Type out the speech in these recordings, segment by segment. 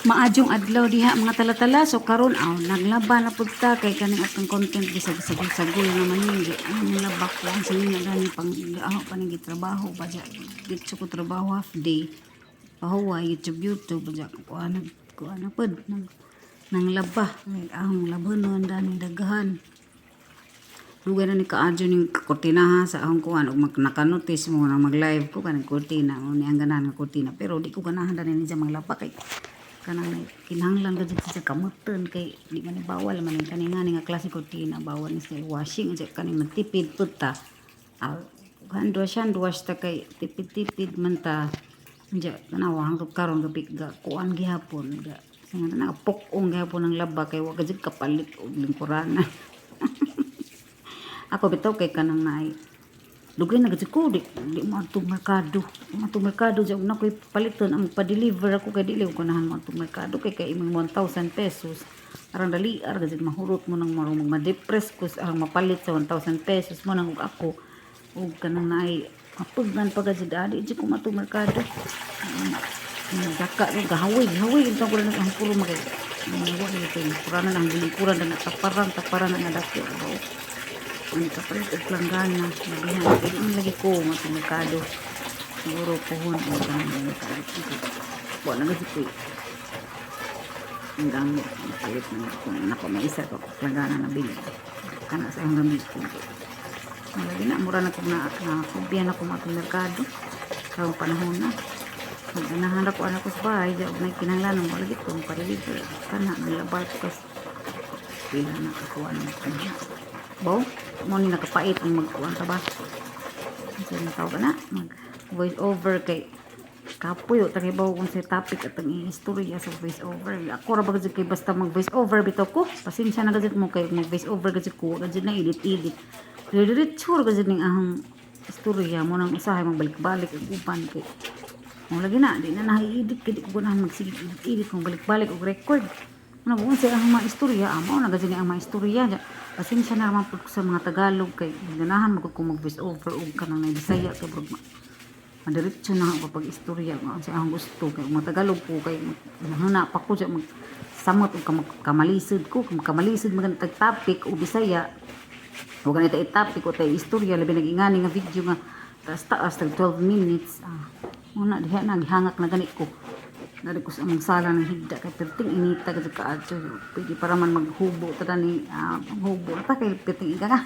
Maadjong adlaw diha mga talatala so karon naglaba na pud ta kay kaning atong content bisag sagol naman yun ang laba ko ang sinin na gani pang pa ning trabaho ba ja dito ko trabaho half day pahuwa YouTube ba ja ko ano pud nang laba ang labanon dani daghan lugay na ni kaadyo ning kortina ha sa akong kuan ug nakanotice mo na mag-live ko kanang kortina mo ni ang ganahan nga kortina pero di ko ganahan dani ni sa maglaba kay kanang kinahanglan ka sa kamutan kay di man bawal man ang kaninga nga klase kortina bawal ni sa washing at kaning magtipid pud ta hand wash ta kay tipid man ta ja kanawa hangtod karon gapik ga kuan gihapon ga singa na pokong gihapon ang laba kay wa gid kapalit og lingkuranan ako bitaw kay kanang naay lugay na gid ko di mo atong merkado ja na koy paliton ang pa-deliver ako kay dili ko ganahan mo atong merkado kay imong 1,000 pesos arang dali gid mahurot mo nang marong ma-depress ko arang mapalit sa 1,000 pesos mo nang ako ug kanang naay mapugnan pa gid adi di ko matong merkado daka ug gahawi ito ko lang ang puro magay wa ni kay puranan ang bilikuran na taparan na dako ang kapalit og planggana nabihan kay lagi ko matong merkado siguro pohon o kanang wa na gid ko ang gamit ang palit na kung nako may isa ko planggana na bili kana sa ang gamit ko lagi na mura na ko na kubiyan ako matong merkado karong panahon na nahanap ko anak ko sa bahay ja og may kinahanglan mo lagi ko pa-deliver kana nilabay ko kas pila na kakuha ng baw mo ni nakapait ang magkuhan ka ba kasi nataw ka na mag voice over kay kapuyo tagibaw kung sa topic at ang istorya sa voice over ako ra ba kay basta mag voice over bitaw ko pasensya na gid mo kay mag voice over gid ko gid na edit diretso gid ning ahong istorya mo nang usahay magbalik-balik ug uban kay mo lagi na di na nai-edit kay di ko ganahan magsige edit kung balik-balik og record ano kung sa ang mga istorya amo na gid ang mga istorya pasensya na naman po sa mga Tagalog kay ganahan mo kung mag-voice over o kanang na Bisaya kay bro madiretso na ako pag istorya mo sa akong gusto kay mga Tagalog po kay nahuna pa ko sa samot og kamalisod ko kamalisod mga topic o Bisaya o ganito topic o tay istorya labi nag-ingani nga video nga taas 12 minutes muna diha na gihangak na ganit ko dari ko sa among sala ng higda kay perting inita kasi kaadto pwede para man maghubo tada ni maghubo ta kay perting ika ka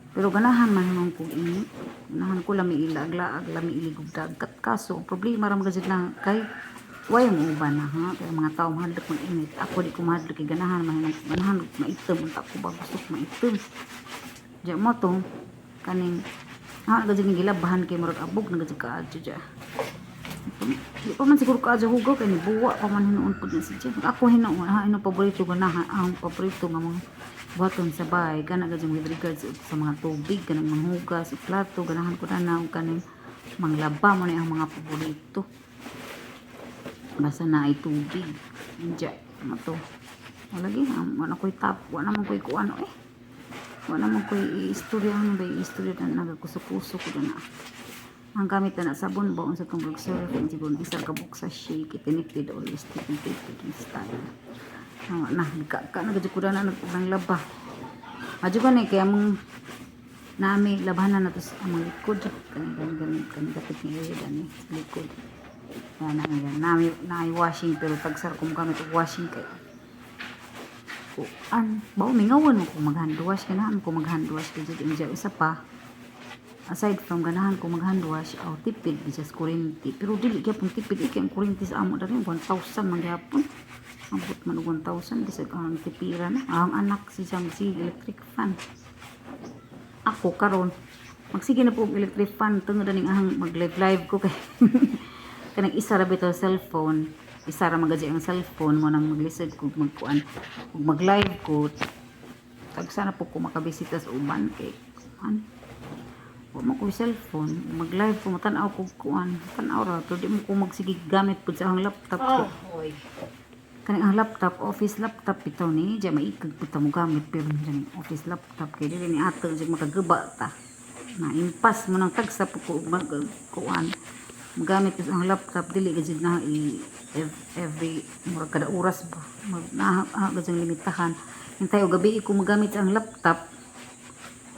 pero ganahan man mong ko ini ganahan ko lami ilaglaag lami iligog dagat kaso ang problema ra magazid lang kay way mo uban na ha kay mga tao mahadlok mag init ako di ko mahadlok kay ganahan maitom unta ko ba gusto maitom ja mo to kaning gazid ni gilabahan kay murag abog na gazid kaadto ja di pa man siguro ka hugaw kay buwa pa man hinuon pud na siya ako hinuon ino paborito ko na ang paborito nga mga buhaton sa bahay kana gid with regards sa mga tubig kanang manghugas plato ganahan ko na og kaning manglaba mo ni ang mga paborito basta na ay tubig inja mato lagi wala koy tap wala man koy kuano wala man koy istorya ano ba istorya na nagakusok-kusok ko na ang gamit na sabon ba unsa kung surf ang siguro isang kabuk sa shake connected always connected style na ka na gid ko na nang laba adyo ka ni kaya mong nami labahan na to sa among likod kan dapat ni gani likod na nami na washing pero tagsar ko gamit og washing kay bawo mingawan mo kung mag-hand wash kanahan ko mag-hand wash kay jud isa pa aside from ganahan ko mag-hand wash tipid just kuryente pero dili gyapon tipid ikay ang kuryente sa amo dali 1,000 man gyapon abot man og 1,000 bisag ang tipira na ang anak si electric fan ako karon magsige na po og electric fan tungod ning ahang mag-live ko kay kanang isa ra bitaw cellphone isa ra magaji ang cellphone mo nang maglisod ko magkuan ug mag-live ko tag sana po ko makabisita sa uban kay wa mo ko cellphone mag-live ko matan-aw ko kuan tan-aw ra pero di mo ko magsige gamit pud sa akong laptop ko kaning ang laptop office laptop bitaw ni diya maikag pud ta mo gamit pero diyan office laptop kay dili ni ato jud makagaba ta na impas mo nang tagsa po ko kuan magamit ko ang laptop dili gid na every murag kada oras ba gid ang limitahan. Hintay og gabi ko magamit ang laptop,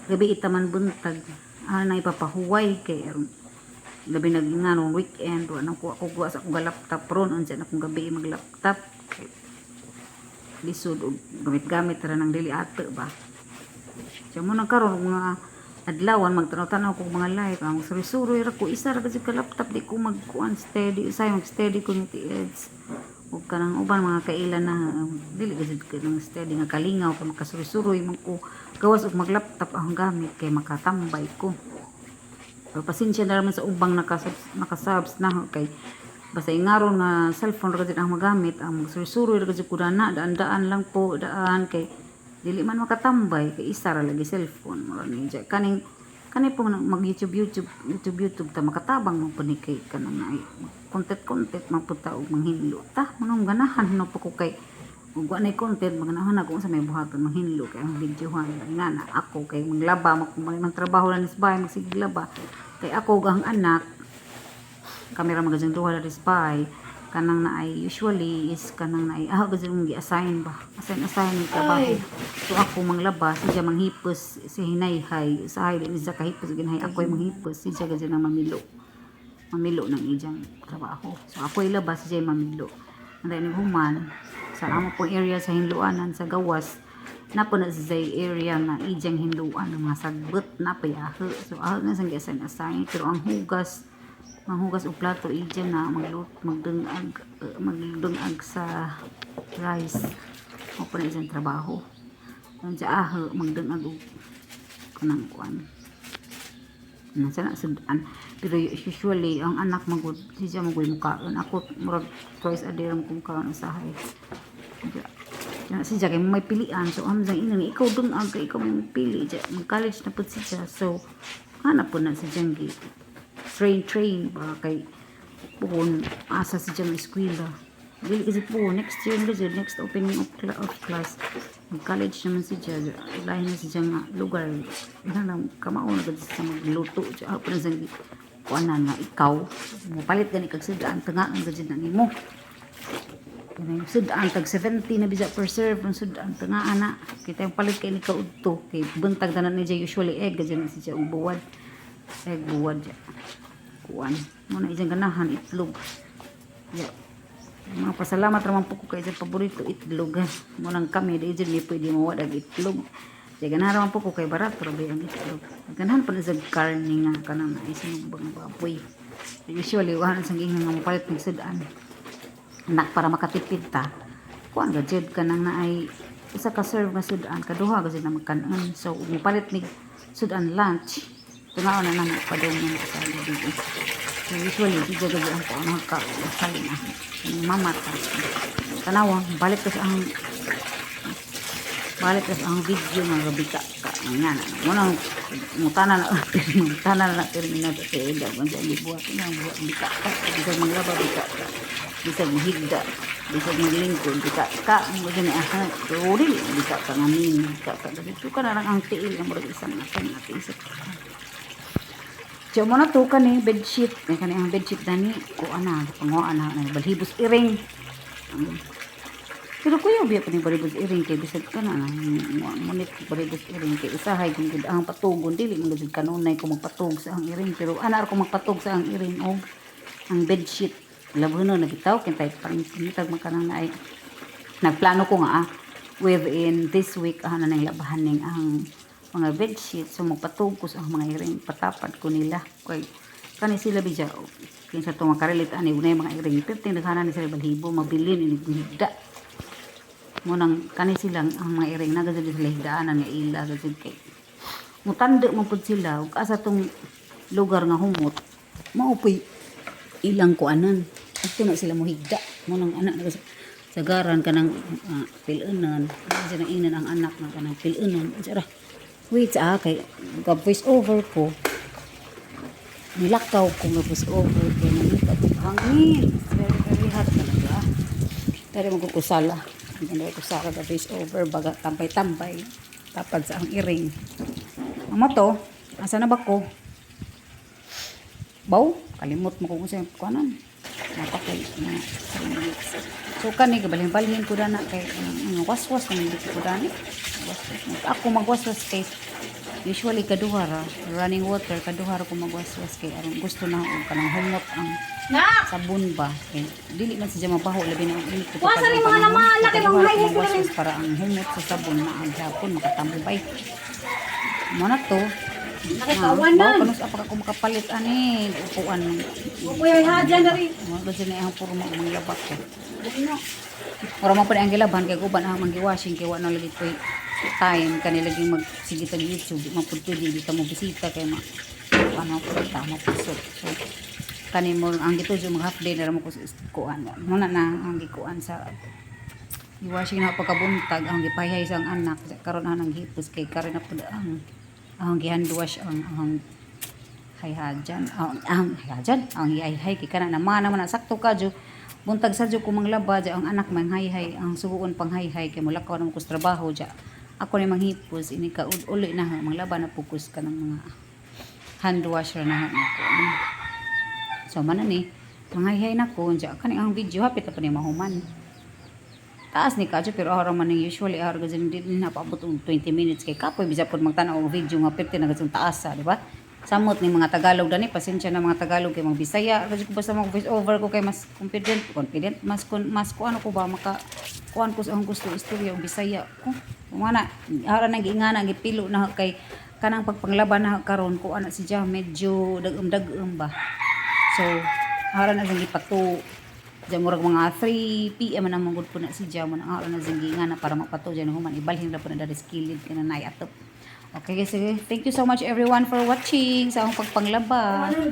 gabi itaman buntag na ipapahuway kay gabi nagingano weekend wa nang kuha ko sa akong laptop ron unsa na akong gabi mag laptop kay lisod og gamit-gamit ra nang dili ate ba. So mo nang karon mga adlawan magtanaw-tanaw ko mga live ang suri-suri ra ko isa ra kasi ka laptop di ko magkuan steady usay mag steady community ads ug kanang uban mga kailan na dili kasi kanang steady nga kalingaw ka makasuri-suri man ko gawas og mag laptop ang gamit kay makatambay ko. So pasensya na naman sa ubang nakasubs na kay basta ingaron nga cellphone ra kasi ang magamit ang suri-suri ra kasi ko na daan-daan lang po daan kay dili man makatambay kay isa ra lagi cellphone mura ni kaning po mag YouTube ta makatabang mo pa ni kay kanang na content maputa og manghinlo ta manong ganahan no pa ko kay ug wa nay content maganahan ako sa may buhaton manghinlo kay ang videohan nga na ako kay maglaba man trabaho lang is bay magsiglaba kay ako ang anak kamera magajang duha ra is bay kanang na ay usually is kanang na ay kasi mong gi-assign ba assign ng trabaho so ako manglaba siya manghipos si hinayhay sa hay din sa kahipos ginhay ako ay manghipos siya kasi nang mamilo ng ijang trabaho so ako ay labas siya mamilo anday ni human sa amo pong area sa hinluanan sa gawas na po na sa area nga ijang hinluan ng mga sagbot na payahe so na sang gi-assign pero ang hugas manghugas og plato ija na magdungag sa rice o pa na isang trabaho sa magdungag og kanang kuan nasa na sudan pero usually ang anak magud siya magud mukaon ako murag twice a day ram kung kaon usahay siya kay may pilian so amjang ina ikaw dungag kay ikaw mo pili mag college na pud siya so hanap po na si Janggi train ba kay puhon asa si Jang eskwela dili kasi po next year next opening of class mag college naman si Jang lahi na si Jang lugar nang kamao na gud sa magluto sa present kuanan nga ikaw mopalit gani kag sudaan tanga ang gud na nimo kanang sudaan tag 70 na bisa per serve ang sudaan tanga ana kita yung palit kay ni kaudto kay buntag tanan ni Jang usually egg gud si Jang buwad egg buwad kuan mo na isang ganahan itlog mga pasalamat naman po ko kay isang paborito itlog mo nang kami di dyan pwede mawadag itlog kaya ganahan naman po ko kay barato rabi ang itlog ganahan pa na sa karne nga kanang isang bang baboy usually wahan sang ingin nga mapalit ng sudan anak para makatipid ta kuan gajud kanang na ay isa ka serve nga sudan kaduha kasi na magkanon so mapalit ni sudan lunch tunaw na naman padungin sa dito. So usually di jaga ang paano ka usay na mamata. Tanaw balik ko sa ang video ng Robika ka nga na. Mo mutana na terminal sa eda man sa buhat na buhat bika ka bisa manglaba bika ka. Bisa mohigda, bisa maglingkod bika ka mo gani aha. Dili bika ka ngamin bika ka dito ka na lang ang tiil ang murag isang natin isa. Diyo mo na to kani bedsheet. May kani ang bedsheet na ni. Kuha na. Panguha na. Balhibos iring. Pero kuya biya pa ni balhibos iring. Kaya bisag ka na. Munit balhibos iring. Kaya isahay kung ang patugon. Dili mo gajud kanunay kung magpatug sa ang iring. Pero anar ko magpatug sa ang iring. O ang bedsheet. Labuno na bitaw. Kintay parang sinitag makanang na ay. Nagplano ko nga within this week. Na nang labahan ning ang mga bedsheet so magpatugos ang mga iring patapad ko nila kay kani sila bija kinsa to makarelit ani unay mga iring 15 daghanan ni sila balhibo mabilin ini higda mo nang kani silang ang mga iring nagadali sila higdaanan nga ila gud kay mutande mo pud sila ug asa tong lugar nga humot maupoy ilang kuanan adto na sila mo higda mo nang anak na sagaran kanang pilunan kasi nang inan ang anak na kanang pilunan sara wait kay voice over ko nilakaw ko nga voice over ko nangita ko hangin very hot talaga pero magkukusala hindi ko sara ga voice over baga tambay tapad sa ang iring amo to asa na ba ko Baw, kalimot mo kung sa'yo kuanan. Napakay na 3 minutes. So kani gabalhin-balhin ko na kay waswas na hindi ko dani. Waswas. Ako magwaswas kay usually kaduha ra running water kaduha ra ko magwaswas kay aron gusto na og kanang humot ang sabon ba. Kay dili man sa mabaho labi na ang init. Wasa rin mga naman, laki mga hay magwaswas para ang humot sa sabon na ang hapon makatambay. Mo na to. Nakikawanan. Kanus apa ako makapalit ani upuan. Kuya hadyan na rin. Mga kasi na ang puro mga labak ko. Ora man pa ang gilaban kay guban ang mangiwashing kay wala lagi koy time kanila lagi magsige tag YouTube mapudto di ta mo bisita kay ma ano ko ta mo pusot. So kani mo ang gitujo mga half day na mo ko kuan. Muna na ang gikuan sa iwashing na pagkabuntag ang gipayhay sang anak karon ang hipos kay karon na pud ang gihandwash ang hayhajan ang hayhay kay kana naman naman sakto ka jo buntag sa jo kumang laba ja ang anak mang hayhay ang suguon pang hayhay kay mulakaw na ko sa trabaho ja ako ni manghipos ini ka uli na mang laba na focus ka ng mga hand washer na ako so man ni manghayhay na ko ja kani ang video hapit pa ni mahuman taas ni kadyo pero araw man usually araw gazin din na paabot 20 minutes kay kapoy bisa pod magtanaw og video nga perti na gazon taas di ba samot ni mga Tagalog dani pasensya na mga Tagalog kay mga Bisaya kasi ko basta mag voice over ko kay mas confident mas ko ano ko ba maka kuan ko sa akong gusto istorya og Bisaya ko mana ara nang giingana gipilo na kay kanang pagpanglaban na karon ko ana si Jah medyo dagum ba so ara na sang gipato murag mga 3 PM na mangud po na si Jamo na ara na zingingan na para mapato dyan human ibalhin na po na dari skilled ka na atop. Okay guys, thank you so much everyone for watching sa akong pagpanglaba. So,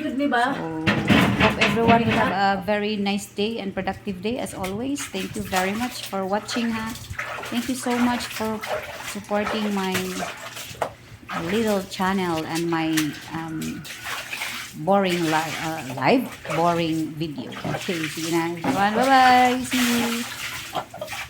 hope everyone will have a very nice day and productive day as always. Thank you very much for watching ha. Thank you so much for supporting my little channel and my boring live boring video. Okay, sige na everyone. Bye-bye. See you.